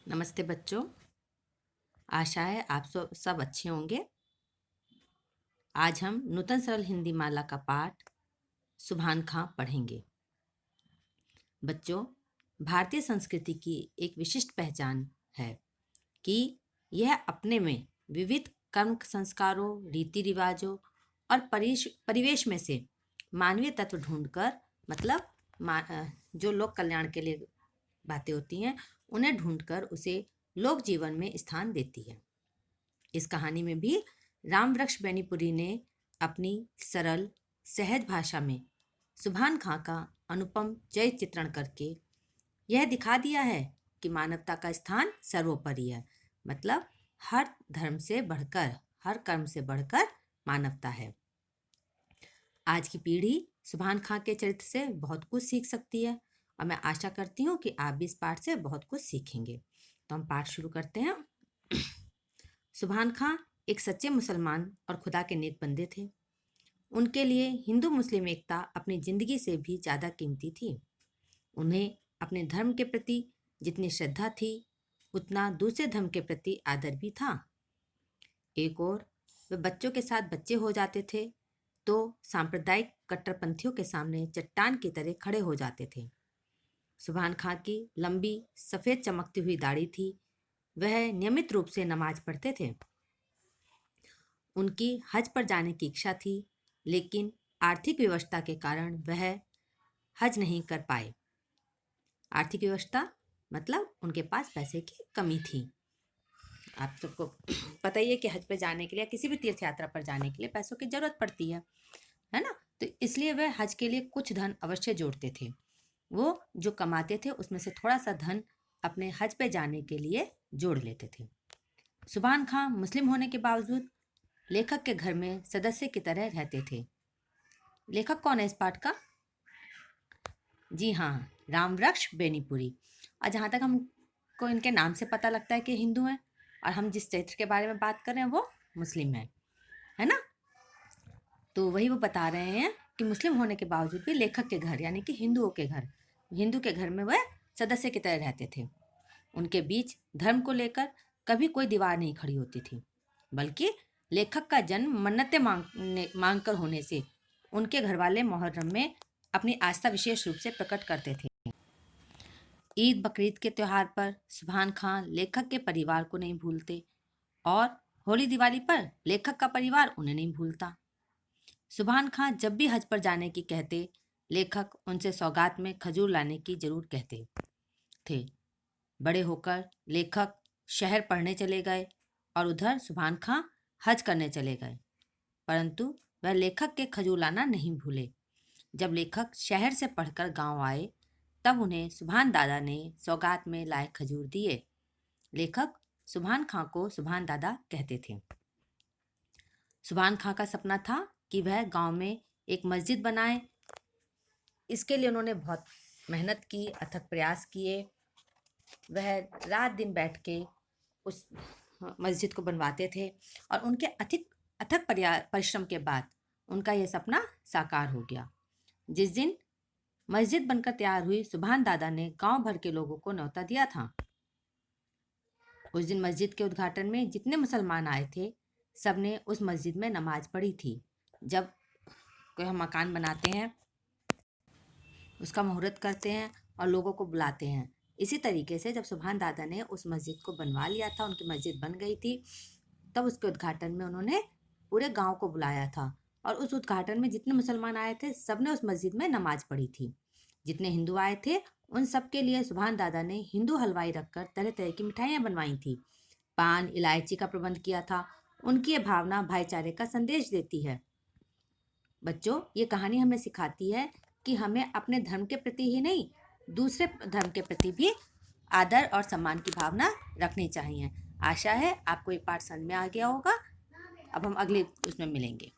नमस्ते बच्चों। आशा है आप सब अच्छे होंगे। आज हम नूतन सरल हिंदी माला का पाठ सुभान खां पढ़ेंगे। बच्चों, भारतीय संस्कृति की एक विशिष्ट पहचान है कि यह अपने में विविध कर्म संस्कारों, रीति रिवाजों और परिवेश में से मानवीय तत्व ढूंढकर मतलब जो लोक कल्याण के लिए बातें होती हैं उन्हें ढूंढकर उसे लोक जीवन में स्थान देती है। इस कहानी में भी रामवृक्ष बेनीपुरी ने अपनी सरल सहज भाषा में सुभान खां का अनुपम चरित्र चित्रण करके यह दिखा दिया है कि मानवता का स्थान सर्वोपरि है। मतलब हर धर्म से बढ़कर, हर कर्म से बढ़कर मानवता है। आज की पीढ़ी सुभान खां के चरित्र से बहुत कुछ सीख सकती है और मैं आशा करती हूँ कि आप भी इस पाठ से बहुत कुछ सीखेंगे। तो हम पाठ शुरू करते हैं। सुभान खां एक सच्चे मुसलमान और खुदा के नेक बंदे थे। उनके लिए हिंदू मुस्लिम एकता अपनी जिंदगी से भी ज़्यादा कीमती थी। उन्हें अपने धर्म के प्रति जितनी श्रद्धा थी उतना दूसरे धर्म के प्रति आदर भी था। एक और वे बच्चों के साथ बच्चे हो जाते थे तो सांप्रदायिक कट्टरपंथियों के सामने चट्टान की तरह खड़े हो जाते थे। सुभान खां की लंबी सफ़ेद चमकती हुई दाढ़ी थी। वह नियमित रूप से नमाज पढ़ते थे। उनकी हज पर जाने की इच्छा थी, लेकिन आर्थिक व्यवस्था के कारण वह हज नहीं कर पाए। आर्थिक व्यवस्था मतलब उनके पास पैसे की कमी थी। आप सबको पता ही है कि हज पर जाने के लिए, किसी भी तीर्थ यात्रा पर जाने के लिए पैसों की ज़रूरत पड़ती है ना। तो इसलिए वह हज के लिए कुछ धन अवश्य जोड़ते थे। वो जो कमाते थे उसमें से थोड़ा सा धन अपने हज पे जाने के लिए जोड़ लेते थे। सुभान खां मुस्लिम होने के बावजूद लेखक के घर में सदस्य की तरह रहते थे। लेखक कौन है इस पाठ का? जी हाँ, रामवृक्ष बेनीपुरी। और जहाँ तक हमको इनके नाम से पता लगता है कि हिंदू हैं और हम जिस चरित्र के बारे में बात कर रहे हैं वो मुस्लिम है ना। तो वही वो बता रहे हैं कि मुस्लिम होने के बावजूद भी लेखक के घर यानी कि हिंदू के घर में वह सदस्य की तरह रहते थे। उनके बीच धर्म को लेकर कभी कोई दीवार नहीं खड़ी होती थी, बल्कि लेखक का जन्म मन्नतें मांग कर होने से उनके घर वाले मुहर्रम में अपनी आस्था विशेष रूप से प्रकट करते थे। ईद बकरीद के त्यौहार पर सुभान खां लेखक के परिवार को नहीं भूलते और होली दिवाली पर लेखक का परिवार उन्हें नहीं भूलता। सुभान खां जब भी हज पर जाने की कहते, लेखक उनसे सौगात में खजूर लाने की जरूर कहते थे। बड़े होकर लेखक शहर पढ़ने चले गए और उधर सुभान खां हज करने चले गए, परंतु वह लेखक के खजूर लाना नहीं भूले। जब लेखक शहर से पढ़कर गांव आए तब उन्हें सुभान दादा ने सौगात में लाए खजूर दिए। लेखक सुभान खां को सुभान दादा कहते थे। सुभान खां का सपना था कि वह गांव में एक मस्जिद बनाए। इसके लिए उन्होंने बहुत मेहनत की, अथक प्रयास किए। वह रात दिन बैठ के उस मस्जिद को बनवाते थे और उनके अथक परिश्रम के बाद उनका यह सपना साकार हो गया। जिस दिन मस्जिद बनकर तैयार हुई, सुभान दादा ने गांव भर के लोगों को न्योता दिया था। उस दिन मस्जिद के उद्घाटन में जितने मुसलमान आए थे सबने उस मस्जिद में नमाज पढ़ी थी। जब कोई हम मकान बनाते हैं, उसका मुहूर्त करते हैं और लोगों को बुलाते हैं, इसी तरीके से जब सुभान दादा ने उस मस्जिद को बनवा लिया था, उनकी मस्जिद बन गई थी, तब उसके उद्घाटन में उन्होंने पूरे गांव को बुलाया था और उस उद्घाटन में जितने मुसलमान आए थे सबने उस मस्जिद में नमाज पढ़ी थी। जितने हिंदू आए थे उन सब के लिए सुभान दादा ने हिंदू हलवाई रखकर तरह तरह की मिठाइयाँ बनवाई थी, पान इलायची का प्रबंध किया था। उनकी ये भावना भाईचारे का संदेश देती है। बच्चों, ये कहानी हमें सिखाती है कि हमें अपने धर्म के प्रति ही नहीं, दूसरे धर्म के प्रति भी आदर और सम्मान की भावना रखनी चाहिए। आशा है आपको ये पाठ समझ में आ गया होगा। अब हम अगले उसमें मिलेंगे।